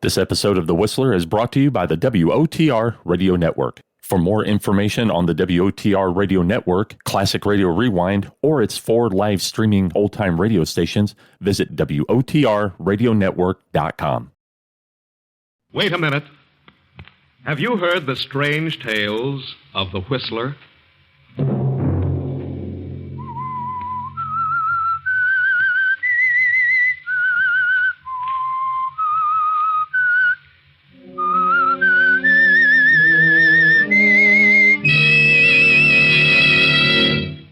This episode of The Whistler is brought to you by the WOTR Radio Network. For more information on the WOTR Radio Network, Classic Radio Rewind, or its 4 live streaming old-time radio stations, visit WOTRradionetwork.com. Wait a minute. Have you heard the strange tales of the Whistler?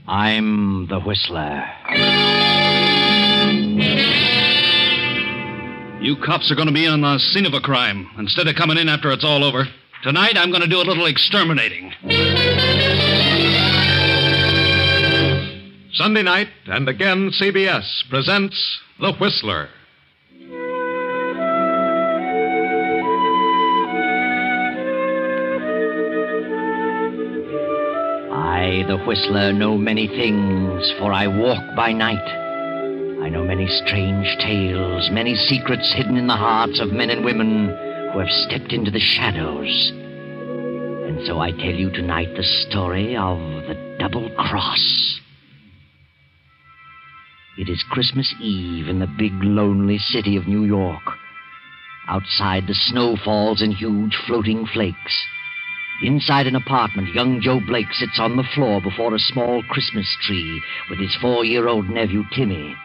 I'm the Whistler. You cops are going to be on the scene of a crime instead of coming in after it's all over. Tonight, I'm going to do a little exterminating. Sunday night, and again CBS presents The Whistler. I, the Whistler, know many things, for I walk by night. I know many strange tales, many secrets hidden in the hearts of men and women who have stepped into the shadows. And so I tell you tonight the story of the Double Cross. It is Christmas Eve in the big, lonely city of New York. Outside, the snow falls in huge floating flakes. Inside an apartment, young Joe Blake sits on the floor before a small Christmas tree with his 4-year-old nephew, Timmy.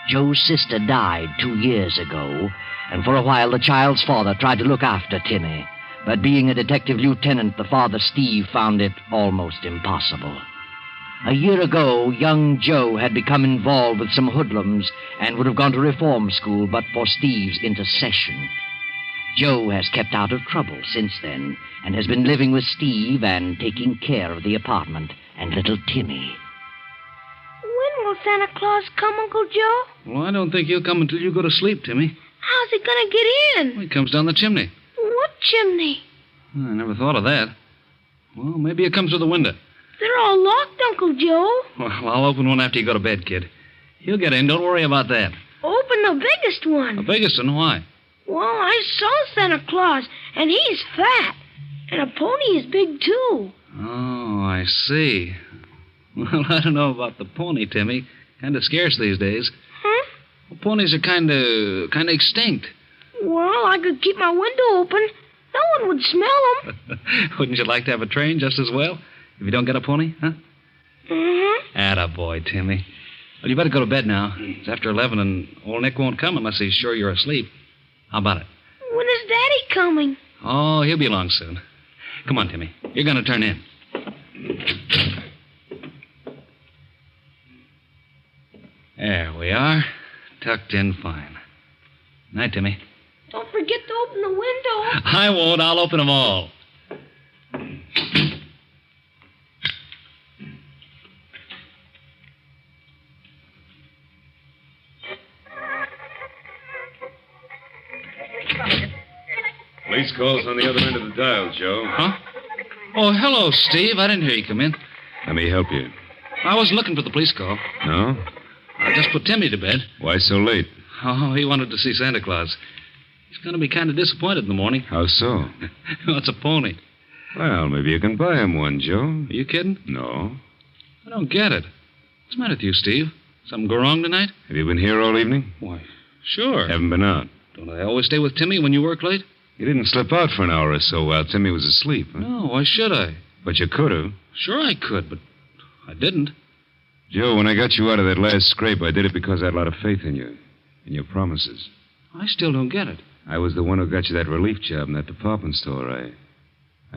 Joe's sister died 2 years ago, and for a while the child's father tried to look after Timmy. But being a detective lieutenant, the father, Steve, found it almost impossible. A year ago, young Joe had become involved with some hoodlums and would have gone to reform school but for Steve's intercession. Joe has kept out of trouble since then and has been living with Steve and taking care of the apartment and little Timmy. When will Santa Claus come, Uncle Joe? Well, I don't think he'll come until you go to sleep, Timmy. How's he gonna get in? Well, he comes down the chimney. What chimney? I never thought of that. Well, maybe he comes through the window. They're all locked, Uncle Joe. Well, I'll open one after you go to bed, kid. He'll get in. Don't worry about that. Open the biggest one. The biggest one? Why? Well, I saw Santa Claus, and he's fat. And a pony is big, too. Oh, I see. Well, I don't know about the pony, Timmy. Kind of scarce these days. Huh? Well, ponies are kind of extinct. Well, I could keep my window open. No one would smell them. Wouldn't you like to have a train just as well? If you don't get a pony, huh? Mm-hmm. Attaboy, Timmy. Well, you better go to bed now. It's after 11, and old Nick won't come unless he's sure you're asleep. How about it? When is Daddy coming? Oh, he'll be along soon. Come on, Timmy. You're going to turn in. There we are. Tucked in fine. Night, Timmy. Don't forget to open the window. I won't. I'll open them all. Police call's on the other end of the dial, Joe. Huh? Oh, hello, Steve. I didn't hear you come in. Let me help you. I wasn't looking for the police call. No? I just put Timmy to bed. Why so late? Oh, he wanted to see Santa Claus. He's going to be kind of disappointed in the morning. How so? Well, it's a pony. Well, maybe you can buy him one, Joe. Are you kidding? No. I don't get it. What's the matter with you, Steve? Something go wrong tonight? Have you been here all evening? Why, sure. Haven't been out. Don't I always stay with Timmy when you work late? You didn't slip out for an hour or so while Timmy was asleep, huh? No, why should I? But you could have. Sure I could, but I didn't. Joe, when I got you out of that last scrape, I did it because I had a lot of faith in you. In your promises. I still don't get it. I was the one who got you that relief job in that department store. I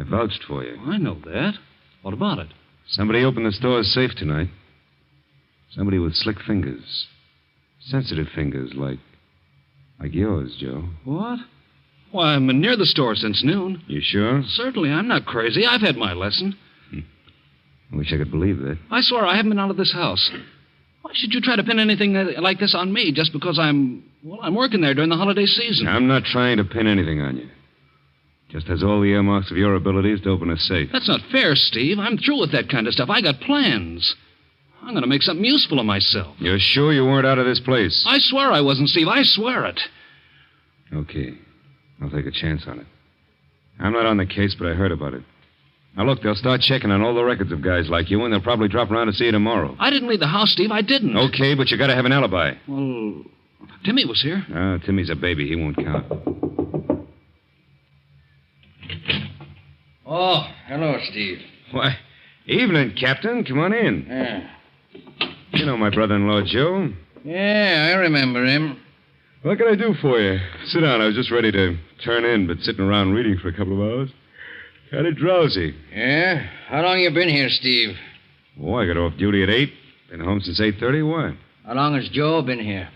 vouched for you. I know that. What about it? Somebody opened the store's safe tonight. Somebody with slick fingers. Sensitive fingers like yours, Joe. What? Why, I've been near the store since noon. You sure? Certainly, I'm not crazy. I've had my lesson. I wish I could believe that. I swear I haven't been out of this house. Why should you try to pin anything like this on me just because I'm working there during the holiday season? I'm not trying to pin anything on you. Just has all the earmarks of your abilities to open a safe. That's not fair, Steve. I'm through with that kind of stuff. I got plans. I'm going to make something useful of myself. You're sure you weren't out of this place? I swear I wasn't, Steve. I swear it. Okay. I'll take a chance on it. I'm not on the case, but I heard about it. Now, look, they'll start checking on all the records of guys like you, and they'll probably drop around to see you tomorrow. I didn't leave the house, Steve. I didn't. Okay, but you got to have an alibi. Well, Timmy was here. Timmy's a baby. He won't count. Oh, hello, Steve. Why, evening, Captain. Come on in. Yeah. You know my brother-in-law, Joe. Yeah, I remember him. What can I do for you? Sit down. I was just ready to turn in, but sitting around reading for a couple of hours. Kind of drowsy. Yeah? How long you been here, Steve? Oh, I got off duty at 8. Been home since 8:30. Why? How long has Joe been here?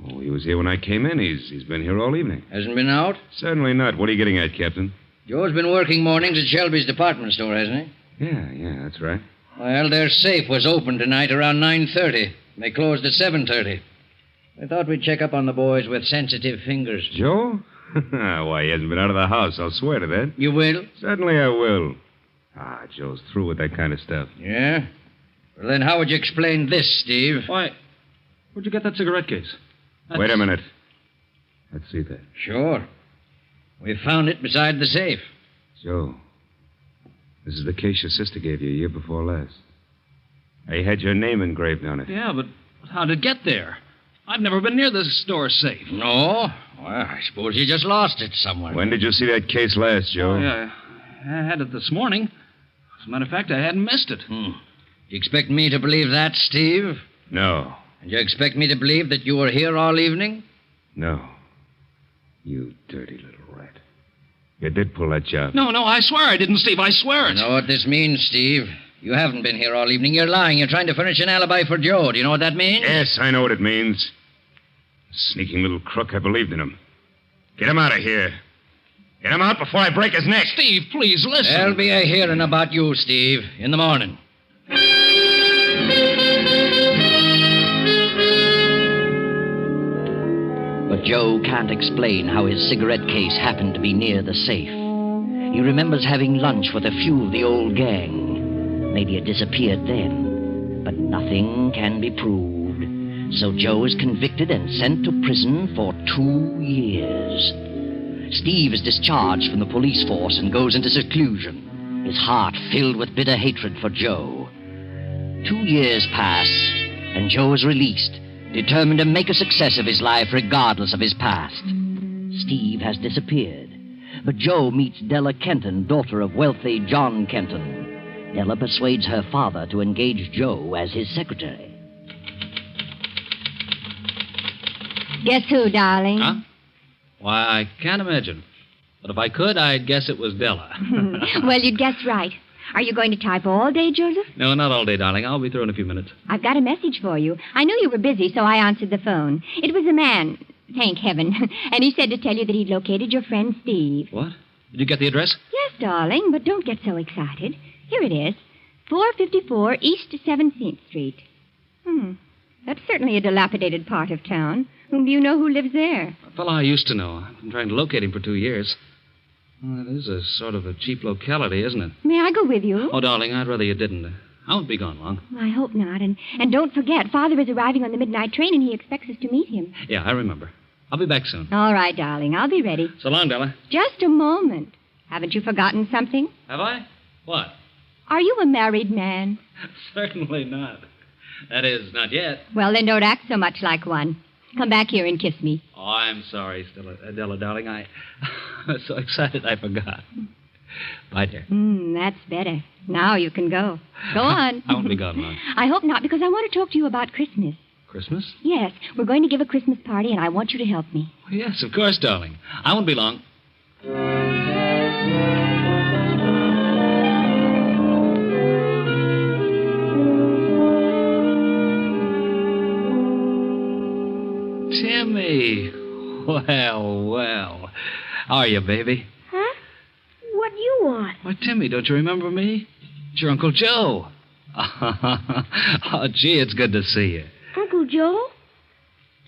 Oh, he was here when I came in. He's been here all evening. Hasn't been out? Certainly not. What are you getting at, Captain? Joe's been working mornings at Shelby's department store, hasn't he? Yeah, that's right. Well, their safe was open tonight around 9:30. They closed at 7:30. I thought we'd check up on the boys with sensitive fingers. Joe? Why, he hasn't been out of the house. I'll swear to that. You will? Certainly I will. Joe's through with that kind of stuff. Yeah? Well, then how would you explain this, Steve? Why, where'd you get that cigarette case? Wait a minute. Let's see that. Sure. We found it beside the safe. Joe, this is the case your sister gave you a year before last. I had your name engraved on it. Yeah, but how'd it get there? I've never been near this store safe. No? Well, I suppose you just lost it somewhere. When did you see that case last, Joe? Oh, yeah. I had it this morning. As a matter of fact, I hadn't missed it. You expect me to believe that, Steve? No. And you expect me to believe that you were here all evening? No. You dirty little rat. You did pull that job. No, I swear I didn't, Steve. I swear it. You know what this means, Steve? You haven't been here all evening. You're lying. You're trying to furnish an alibi for Joe. Do you know what that means? Yes, I know what it means. Sneaking little crook, I believed in him. Get him out of here. Get him out before I break his neck. Steve, please listen. There'll be a hearing about you, Steve, in the morning. But Joe can't explain how his cigarette case happened to be near the safe. He remembers having lunch with a few of the old gang. Maybe it disappeared then. But nothing can be proved. So Joe is convicted and sent to prison for 2 years. Steve is discharged from the police force and goes into seclusion, his heart filled with bitter hatred for Joe. 2 years pass, and Joe is released, determined to make a success of his life regardless of his past. Steve has disappeared, but Joe meets Della Kenton, daughter of wealthy John Kenton. Della persuades her father to engage Joe as his secretary. Guess who, darling? Huh? Why, I can't imagine. But if I could, I'd guess it was Della. Well, you guessed right. Are you going to type all day, Joseph? No, not all day, darling. I'll be through in a few minutes. I've got a message for you. I knew you were busy, so I answered the phone. It was a man, thank heaven, and he said to tell you that he'd located your friend Steve. What? Did you get the address? Yes, darling, but don't get so excited. Here it is, 454 East 17th Street. That's certainly a dilapidated part of town. Whom do you know who lives there? A fellow I used to know. I've been trying to locate him for 2 years. Well, it is a sort of a cheap locality, isn't it? May I go with you? Oh, darling, I'd rather you didn't. I won't be gone long. I hope not. And don't forget, Father is arriving on the midnight train, and he expects us to meet him. Yeah, I remember. I'll be back soon. All right, darling. I'll be ready. So long, Della. Just a moment. Haven't you forgotten something? Have I? What? Are you a married man? Certainly not. That is, not yet. Well, then don't act so much like one. Come back here and kiss me. Oh, I'm sorry, Della, darling. I was so excited I forgot. Bye, dear. That's better. Now you can go. Go on. I won't be gone long. I hope not, because I want to talk to you about Christmas. Christmas? Yes, we're going to give a Christmas party, and I want you to help me. Oh, yes, of course, darling. I won't be long. Timmy. Well. How are you, baby? Huh? What do you want? Why, Timmy, don't you remember me? It's your Uncle Joe. Oh, gee, it's good to see you. Uncle Joe?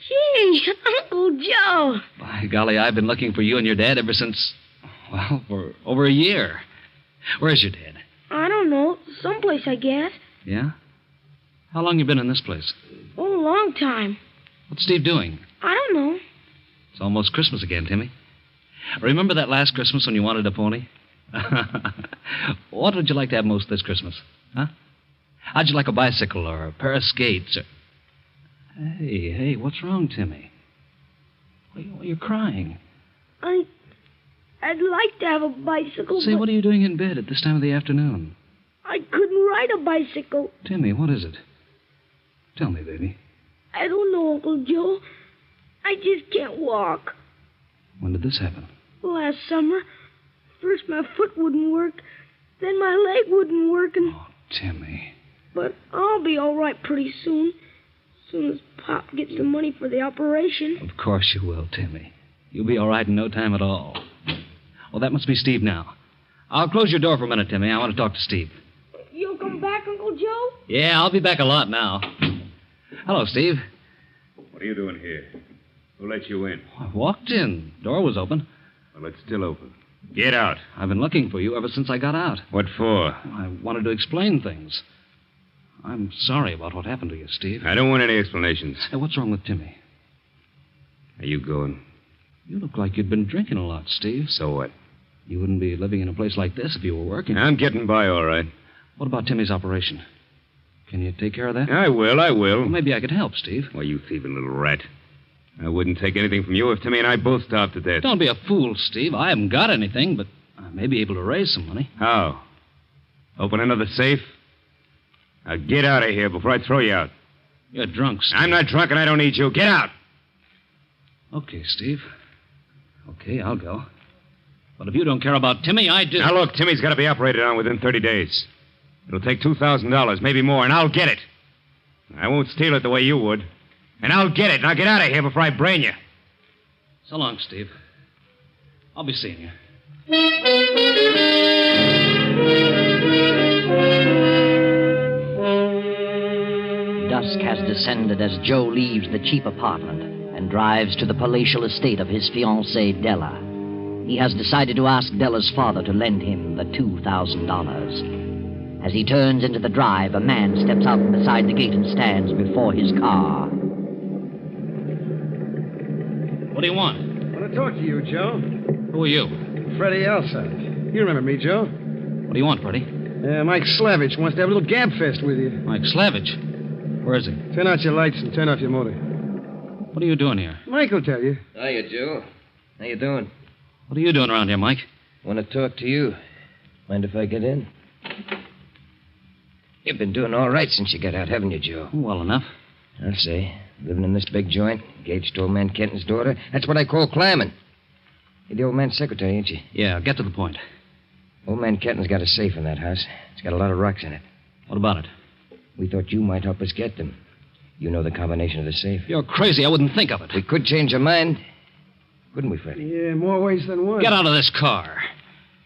Gee, Uncle Joe. By golly, I've been looking for you and your dad ever since, well, for over a year. Where's your dad? I don't know. Someplace, I guess. Yeah? How long you been in this place? Oh, a long time. What's Steve doing? I don't know. It's almost Christmas again, Timmy. Remember that last Christmas when you wanted a pony? What would you like to have most this Christmas? Huh? How'd you like a bicycle or a pair of skates? Or... Hey, what's wrong, Timmy? Why you're crying. I'd like to have a bicycle, Say, but what are you doing in bed at this time of the afternoon? I couldn't ride a bicycle. Timmy, what is it? Tell me, baby. I don't know, Uncle Joe. I just can't walk. When did this happen? Last summer, first my foot wouldn't work, then my leg wouldn't work, and... Oh, Timmy. But I'll be all right pretty soon. Soon as Pop gets the money for the operation. Of course you will, Timmy. You'll be all right in no time at all. Well, that must be Steve now. I'll close your door for a minute, Timmy. I want to talk to Steve. You'll come back, Uncle Joe? Yeah, I'll be back a lot now. Hello, Steve. What are you doing here? Who let you in? I walked in. Door was open. Well, it's still open. Get out. I've been looking for you ever since I got out. What for? I wanted to explain things. I'm sorry about what happened to you, Steve. I don't want any explanations. Hey, what's wrong with Timmy? Are you going? You look like you'd been drinking a lot, Steve. So what? You wouldn't be living in a place like this if you were working. I'm getting by all right. What about Timmy's operation? Can you take care of that? I will. Well, maybe I could help, Steve. Why, you thieving little rat. I wouldn't take anything from you if Timmy and I both starved to death. Don't be a fool, Steve. I haven't got anything, but I may be able to raise some money. How? Open another safe? Now get out of here before I throw you out. You're drunk, Steve. I'm not drunk and I don't need you. Get out! Okay, Steve. Okay, I'll go. But if you don't care about Timmy, I do. Now, look, Timmy's got to be operated on within 30 days. It'll take $2,000, maybe more, and I'll get it. I won't steal it the way you would. And I'll get it. Now get out of here before I brain you. So long, Steve. I'll be seeing you. Dusk has descended as Joe leaves the cheap apartment and drives to the palatial estate of his fiancée, Della. He has decided to ask Della's father to lend him the $2,000. As he turns into the drive, a man steps out from beside the gate and stands before his car. What do you want? I want to talk to you, Joe. Who are you? Freddie Alside. You remember me, Joe? What do you want, Freddie? Mike Slavich wants to have a little gab fest with you. Mike Slavich. Where is he? Turn out your lights and turn off your motor. What are you doing here? Mike will tell you. Hiya, Joe. How you doing? What are you doing around here, Mike? Want to talk to you. Mind if I get in? You've been doing all right since you got out, haven't you, Joe? Well enough. I'll say. Living in this big joint, engaged to old man Kenton's daughter. That's what I call climbing. You're the old man's secretary, ain't you? Yeah, get to the point. Old man Kenton's got a safe in that house. It's got a lot of rocks in it. What about it? We thought you might help us get them. You know the combination of the safe. You're crazy. I wouldn't think of it. We could change our mind. Couldn't we, Freddie? Yeah, more ways than one. Get out of this car.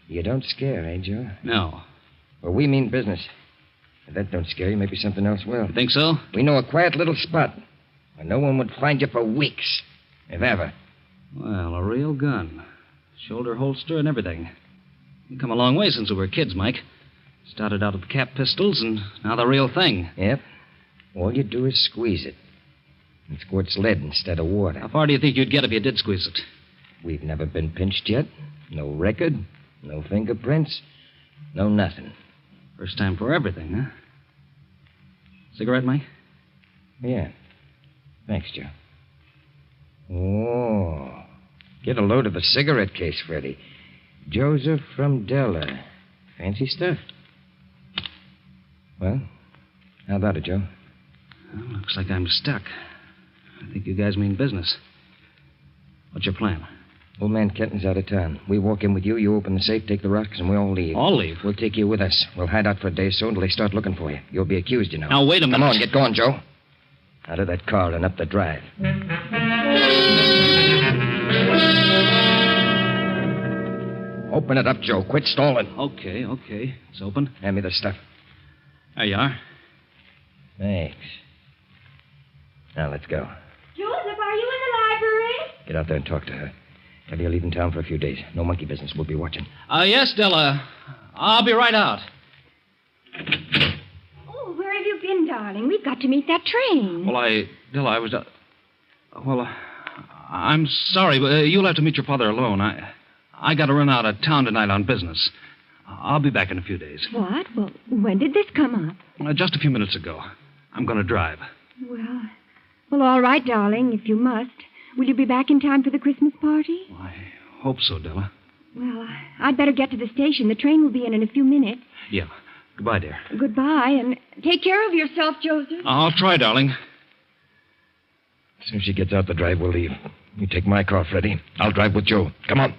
You don't scare, eh, Joe? No. Well, we mean business. If that don't scare you, maybe something else will. You think so? We know a quiet little spot where no one would find you for weeks, if ever. Well, a real gun. Shoulder holster and everything. We've come a long way since we were kids, Mike. Started out with cap pistols, and now the real thing. Yep. All you do is squeeze it. It squirts lead instead of water. How far do you think you'd get if you did squeeze it? We've never been pinched yet. No record, no fingerprints, no nothing. First time for everything, huh? Cigarette, Mike? Yeah. Thanks, Joe. Oh. Get a load of the cigarette case, Freddie. Joseph from Della. Fancy stuff. Well, how about it, Joe? Well, looks like I'm stuck. I think you guys mean business. What's your plan? Old man Kenton's out of town. We walk in with you, you open the safe, take the rocks, and we all leave. All leave? We'll take you with us. We'll hide out for a day or so until they start looking for you. You'll be accused, you know. Now, wait a minute. Come on, get going, Joe. Out of that car and up the drive. Open it up, Joe. Quit stalling. Okay. It's open. Hand me the stuff. There you are. Thanks. Now, let's go. Joseph, are you in the library? Get out there and talk to her. Tell her you're leaving town for a few days. No monkey business. We'll be watching. Yes, Della. I'll be right out. Oh, where have you been, darling? We've got to meet that train. Della, I was... I'm sorry, but you'll have to meet your father alone. I got to run out of town tonight on business. I'll be back in a few days. What? Well, when did this come up? Just a few minutes ago. I'm going to drive. Well, all right, darling, if you must. Will you be back in time for the Christmas party? I hope so, Della. Well, I'd better get to the station. The train will be in a few minutes. Yeah. Goodbye, dear. Goodbye, and take care of yourself, Joseph. I'll try, darling. As soon as she gets out the drive, we'll leave. You take my car, Freddie. I'll drive with Joe. Come on.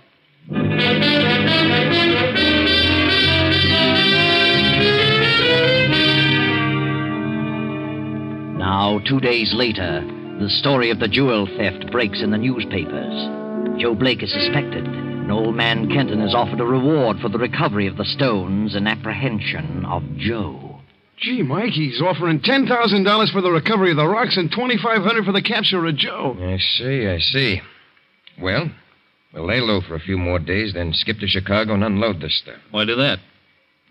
Now, 2 days later, the story of the jewel theft breaks in the newspapers. Joe Blake is suspected, and old man Kenton has offered a reward for the recovery of the stones and apprehension of Joe. Gee, Mike, he's offering $10,000 for the recovery of the rocks and $2,500 for the capture of Joe. I see. Well, we'll lay low for a few more days, then skip to Chicago and unload this stuff. Why do that?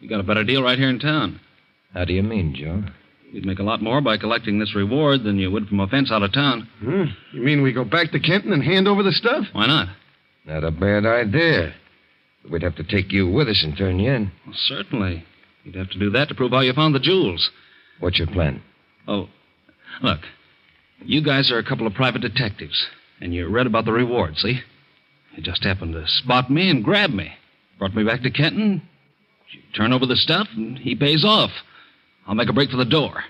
You got a better deal right here in town. How do you mean, Joe? You'd make a lot more by collecting this reward than you would from a fence out of town. You mean we go back to Kenton and hand over the stuff? Why not? Not a bad idea. We'd have to take you with us and turn you in. Well, certainly. You'd have to do that to prove how you found the jewels. What's your plan? Oh, look. You guys are a couple of private detectives, and you read about the reward, see? You just happened to spot me and grab me. Brought me back to Kenton. You turn over the stuff, and he pays off. I'll make a break for the door.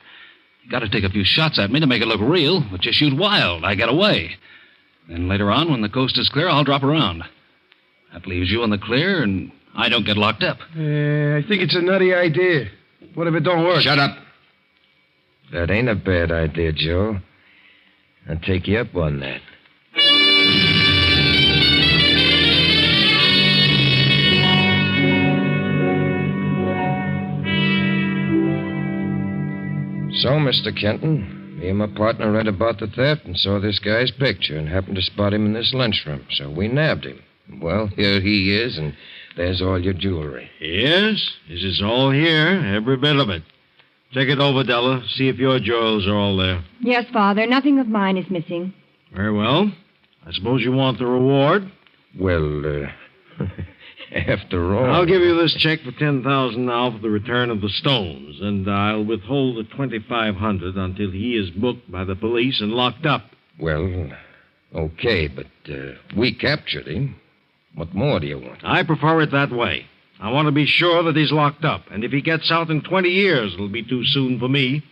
You got to take a few shots at me to make it look real, but you shoot wild. I get away. Then later on, when the coast is clear, I'll drop around. That leaves you in the clear, and I don't get locked up. I think it's a nutty idea. What if it don't work? Shut up. That ain't a bad idea, Joe. I'll take you up on that. So, Mr. Kenton, me and my partner read about the theft and saw this guy's picture and happened to spot him in this lunchroom, so we nabbed him. Well, here he is, and there's all your jewelry. Yes, this is all here, every bit of it. Check it over, Della. See if your jewels are all there. Yes, Father. Nothing of mine is missing. Very well. I suppose you want the reward? Well, after all... I'll give you this check for $10,000 now for the return of the stones, and I'll withhold the $2,500 until he is booked by the police and locked up. Well, okay, but we captured him. What more do you want? I prefer it that way. I want to be sure that he's locked up, and if he gets out in 20 years, it'll be too soon for me.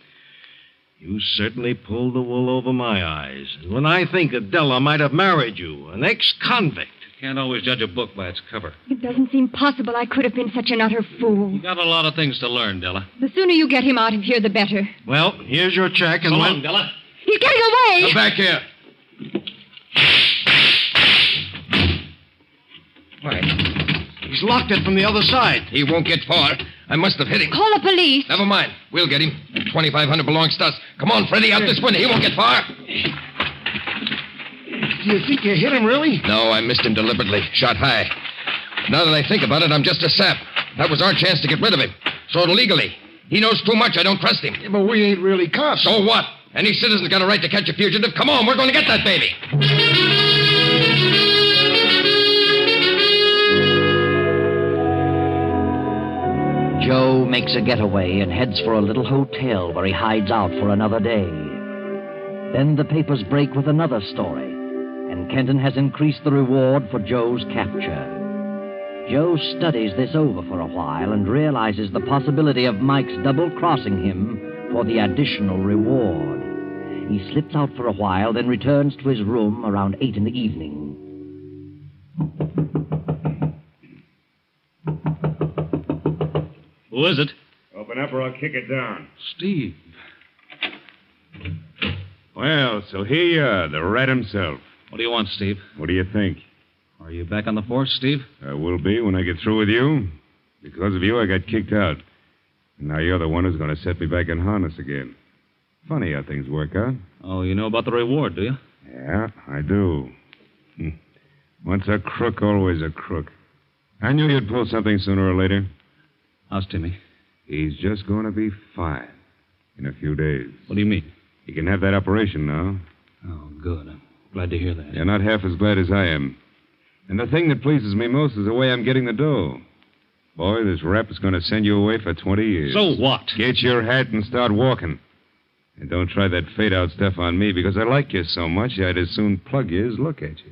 You certainly pulled the wool over my eyes. And when I think that Della might have married you, an ex-convict... Can't always judge a book by its cover. It doesn't seem possible I could have been such an utter fool. You got a lot of things to learn, Della. The sooner you get him out of here, the better. Well, here's your check, and So long, Della. He's getting away! Come back here. Why? He's locked it from the other side. He won't get far. I must have hit him. Call the police. Never mind. We'll get him. That $2,500 belongs to us. Come on, Freddie, out this window. He won't get far. Do you think you hit him, really? No, I missed him deliberately. Shot high. Now that I think about it, I'm just a sap. That was our chance to get rid of him. So illegally. He knows too much. I don't trust him. Yeah, but we ain't really cops. So what? Any citizen's got a right to catch a fugitive. Come on, we're going to get that baby. Joe makes a getaway and heads for a little hotel where he hides out for another day. Then the papers break with another story, and Kenton has increased the reward for Joe's capture. Joe studies this over for a while and realizes the possibility of Mike's double-crossing him for the additional reward. He slips out for a while, then returns to his room around 8 in the evening. Who is it? Open up or I'll kick it down. Steve. Well, so here you are, the rat himself. What do you want, Steve? What do you think? Are you back on the force, Steve? I will be when I get through with you. Because of you, I got kicked out. And now you're the one who's going to set me back in harness again. Funny how things work out. Oh, you know about the reward, do you? Yeah, I do. Once a crook, always a crook. I knew you'd pull something sooner or later. How's Timmy? He's just going to be fine in a few days. What do you mean? He can have that operation now. Oh, good. I'm glad to hear that. You're not half as glad as I am. And the thing that pleases me most is the way I'm getting the dough. Boy, this rap is going to send you away for 20 years. So what? Get your hat and start walking. And don't try that fade-out stuff on me, because I like you so much, I'd as soon plug you as look at you.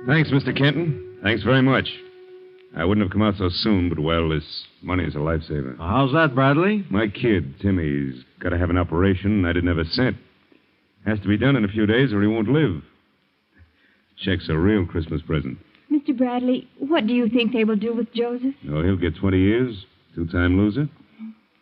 Thanks, Mr. Kenton. Thanks very much. I wouldn't have come out so soon, but, well, this money's a lifesaver. How's that, Bradley? My kid, Timmy's got to have an operation, and I didn't have a cent. Has to be done in a few days, or he won't live. Check's a real Christmas present. Mr. Bradley, what do you think they will do with Joseph? Oh, he'll get 20 years. Two-time loser.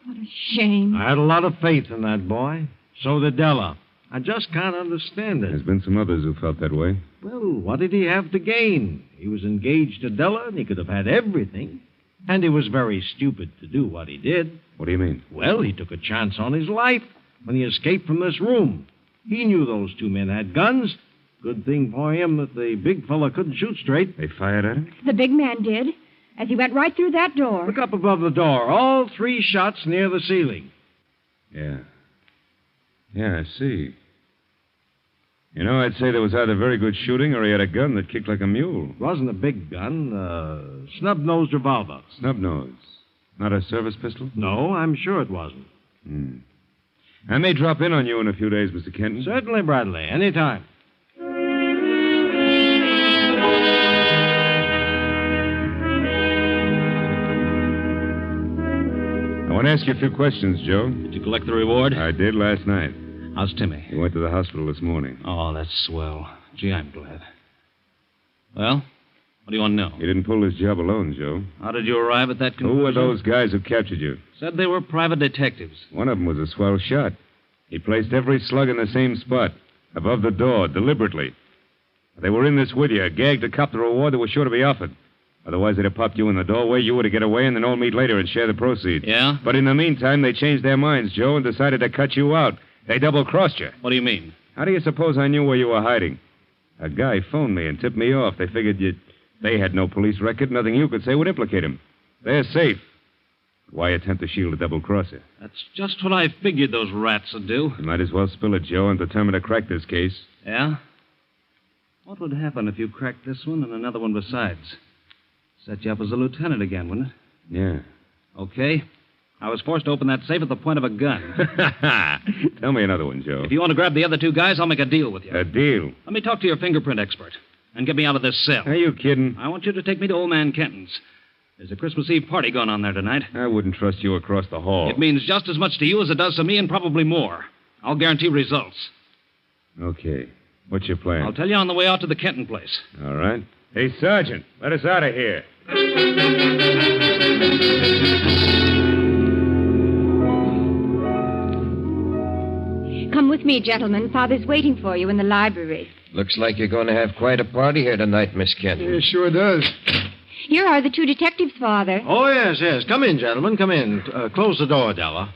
What a shame. I had a lot of faith in that boy. So did Della. I just can't understand it. There's been some others who felt that way. Well, what did he have to gain? He was engaged to Della, and he could have had everything. And he was very stupid to do what he did. What do you mean? Well, he took a chance on his life when he escaped from this room. He knew those two men had guns. Good thing for him that the big fella couldn't shoot straight. They fired at him? The big man did, as he went right through that door. Look up above the door. All 3 shots near the ceiling. Yeah. Yeah, I see. You know, I'd say there was either very good shooting or he had a gun that kicked like a mule. It wasn't a big gun. Snub-nosed revolver. Snub-nose. Not a service pistol? No, I'm sure it wasn't. I may drop in on you in a few days, Mr. Kenton. Certainly, Bradley. Anytime. I want to ask you a few questions, Joe. Did you collect the reward? I did last night. How's Timmy? He went to the hospital this morning. Oh, that's swell. Gee, I'm glad. Well, what do you want to know? He didn't pull his job alone, Joe. How did you arrive at that conclusion? Who were those guys who captured you? Said they were private detectives. One of them was a swell shot. He placed every slug in the same spot, above the door, deliberately. They were in this with you, gagged to cop the reward that was sure to be offered. Otherwise, they'd have popped you in the doorway, you were to get away, and then all meet later and share the proceeds. Yeah? But in the meantime, they changed their minds, Joe, and decided to cut you out. They double-crossed you. What do you mean? How do you suppose I knew where you were hiding? A guy phoned me and tipped me off. They figured they had no police record. Nothing you could say would implicate him. They're safe. Why attempt to shield a double-crosser? That's just what I figured those rats would do. You might as well spill it, Joe. I'm determined to crack this case. Yeah? What would happen if you cracked this one and another one besides? Set you up as a lieutenant again, wouldn't it? Yeah. Okay. I was forced to open that safe at the point of a gun. Tell me another one, Joe. If you want to grab the other 2 guys, I'll make a deal with you. A deal? Let me talk to your fingerprint expert and get me out of this cell. Are you kidding? I want you to take me to Old Man Kenton's. There's a Christmas Eve party going on there tonight. I wouldn't trust you across the hall. It means just as much to you as it does to me, and probably more. I'll guarantee results. Okay. What's your plan? I'll tell you on the way out to the Kenton place. All right. Hey, Sergeant, let us out of here. Come with me, gentlemen. Father's waiting for you in the library. Looks like you're going to have quite a party here tonight, Miss Kenton. Yeah, sure does. Here are the 2 detectives, Father. Oh, yes, yes. Come in, gentlemen. Come in. Close the door, Della.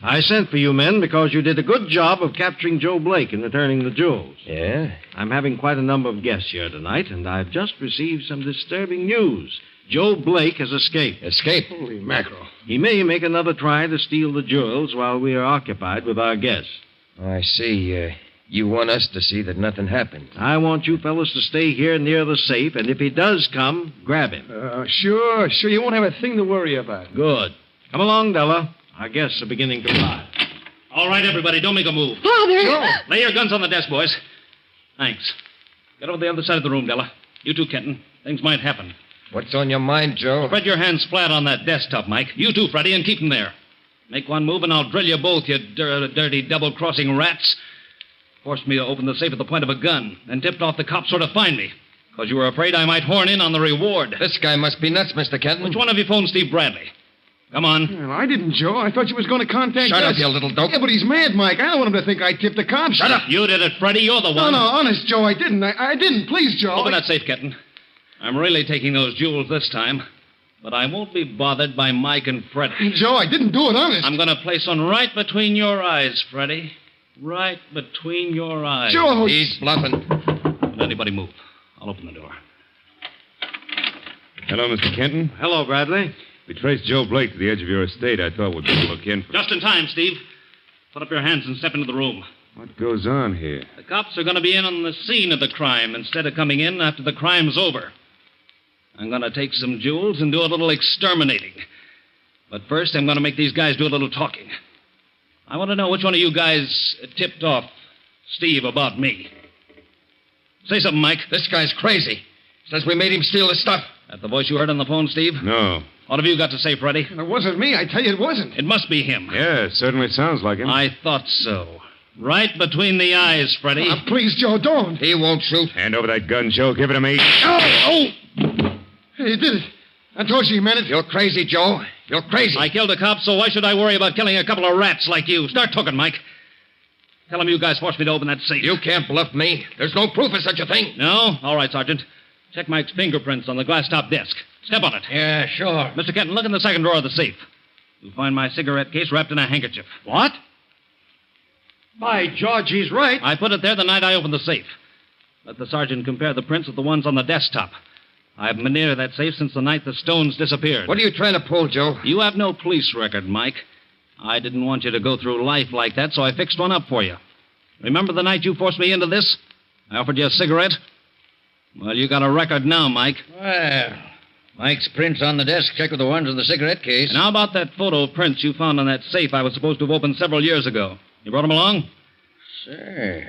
I sent for you men because you did a good job of capturing Joe Blake and returning the jewels. Yeah? I'm having quite a number of guests here tonight, and I've just received some disturbing news. Joe Blake has escaped. Escaped? Holy mackerel. He may make another try to steal the jewels while we are occupied with our guests. Oh, I see. You want us to see that nothing happened. I want you fellas to stay here near the safe, and if he does come, grab him. Sure. You won't have a thing to worry about. Good. Come along, Della. Our guests are beginning to arrive. All right, everybody, don't make a move. Father! Lay your guns on the desk, boys. Thanks. Get over the other side of the room, Della. You too, Kenton. Things might happen. What's on your mind, Joe? Spread your hands flat on that desktop, Mike. You too, Freddie, and keep them there. Make one move, and I'll drill you both, you dirty double-crossing rats. Forced me to open the safe at the point of a gun, and tipped off the cops where to find me, because you were afraid I might horn in on the reward. This guy must be nuts, Mr. Kenton. Which one of you phoned Steve Bradley? Come on. Well, I didn't, Joe. I thought you was going to contact Shut us. up, you little dope. Yeah, but he's mad, Mike. I don't want him to think I tipped the cops. Shut up. You did it, Freddie. You're the one. No, honest, Joe, I didn't. I didn't. Please, Joe. Open that safe, Kenton. I'm really taking those jewels this time. But I won't be bothered by Mike and Freddie. Joe, I didn't do it, honest. I'm going to place one right between your eyes, Freddie. Right between your eyes. Joe! He's bluffing. Don't anybody move. I'll open the door. Hello, Mr. Kenton. Hello, Bradley. We traced Joe Blake to the edge of your estate. I thought we'd better look in for... Just in time, Steve. Put up your hands and step into the room. What goes on here? The cops are going to be in on the scene of the crime instead of coming in after the crime's over. I'm going to take some jewels and do a little exterminating. But first, I'm going to make these guys do a little talking. I want to know which one of you guys tipped off Steve about me. Say something, Mike. This guy's crazy. Says we made him steal the stuff. That the voice you heard on the phone, Steve? No. What have you got to say, Freddie? It wasn't me. I tell you, it wasn't. It must be him. Yeah, it certainly sounds like him. I thought so. Right between the eyes, Freddie. Please, Joe, don't. He won't shoot. Hand over that gun, Joe. Give it to me. Oh! He did it. I told you he meant it. You're crazy, Joe. You're crazy. I killed a cop, so why should I worry about killing a couple of rats like you? Start talking, Mike. Tell him you guys forced me to open that safe. You can't bluff me. There's no proof of such a thing. No? All right, Sergeant. Check Mike's fingerprints on the glass-top desk. Step on it. Yeah, sure. Mr. Kenton, look in the second drawer of the safe. You'll find my cigarette case wrapped in a handkerchief. What? By George, he's right. I put it there the night I opened the safe. Let the sergeant compare the prints with the ones on the desktop. I've been near that safe since the night the stones disappeared. What are you trying to pull, Joe? You have no police record, Mike. I didn't want you to go through life like that, so I fixed one up for you. Remember the night you forced me into this? I offered you a cigarette? Well, you got a record now, Mike. Well, Mike's prints on the desk check with the ones in the cigarette case. And how about that photo of prints you found on that safe I was supposed to have opened several years ago? You brought them along? Say,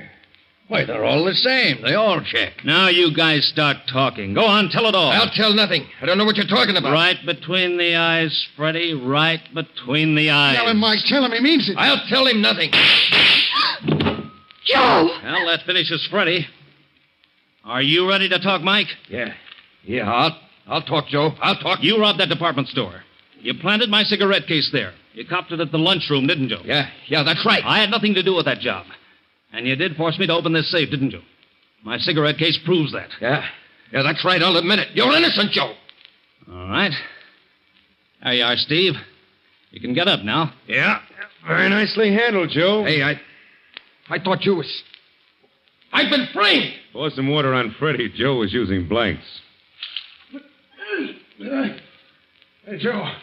why, they're all the same. They all check. Now you guys start talking. Go on, tell it all. I'll tell nothing. I don't know what you're talking about. Right between the eyes, Freddie. Right between the eyes. Tell him, Mike. Tell him he means it. I'll tell him nothing. Joe! Well, that finishes Freddie. Are you ready to talk, Mike? Yeah, I'll talk, Joe. I'll talk. You robbed that department store. You planted my cigarette case there. You copped it at the lunchroom, didn't you? Yeah, that's right. I had nothing to do with that job. And you did force me to open this safe, didn't you? My cigarette case proves that. Yeah, that's right. I'll admit it. You're innocent, Joe. All right. There you are, Steve. You can get up now. Yeah, very nicely handled, Joe. Hey, I thought you was... I've been framed. Pour some water on Freddie. Joe was using blanks. Hey, Joe.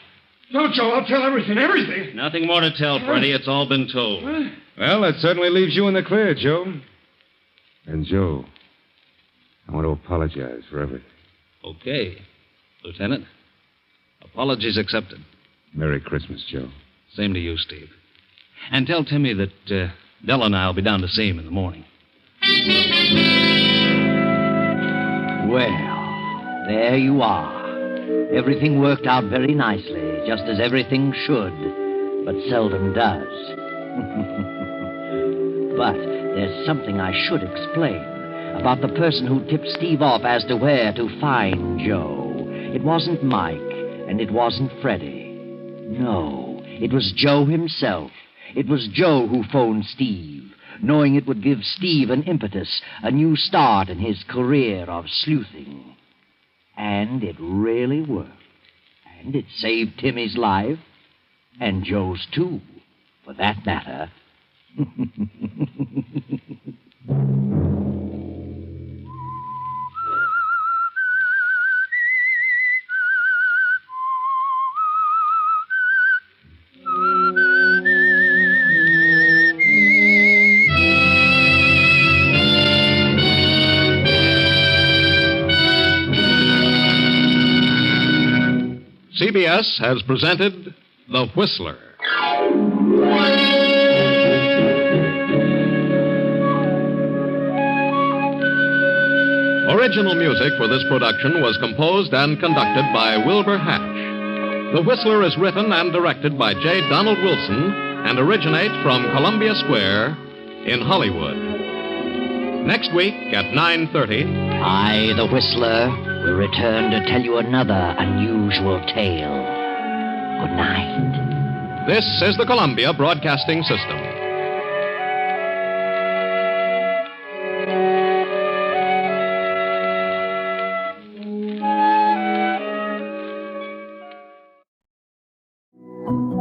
No, Joe, I'll tell everything. Nothing more to tell, Freddie. It's all been told. Well, that certainly leaves you in the clear, Joe. And, Joe, I want to apologize for everything. Okay, Lieutenant. Apologies accepted. Merry Christmas, Joe. Same to you, Steve. And tell Timmy that Della and I will be down to see him in the morning. Well, there you are. Everything worked out very nicely, just as everything should, but seldom does. But there's something I should explain about the person who tipped Steve off as to where to find Joe. It wasn't Mike, and it wasn't Freddie. No, it was Joe himself. It was Joe who phoned Steve, knowing it would give Steve an impetus, a new start in his career of sleuthing. And it really worked. And it saved Timmy's life, and Joe's too, for that matter. CBS has presented The Whistler. Original music for this production was composed and conducted by Wilbur Hatch. The Whistler is written and directed by J. Donald Wilson and originates from Columbia Square in Hollywood. Next week at 9:30... I, the Whistler, will return to tell you another unusual tale. Good night. This is the Columbia Broadcasting System.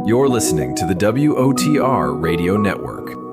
You're listening to the WOTR Radio Network.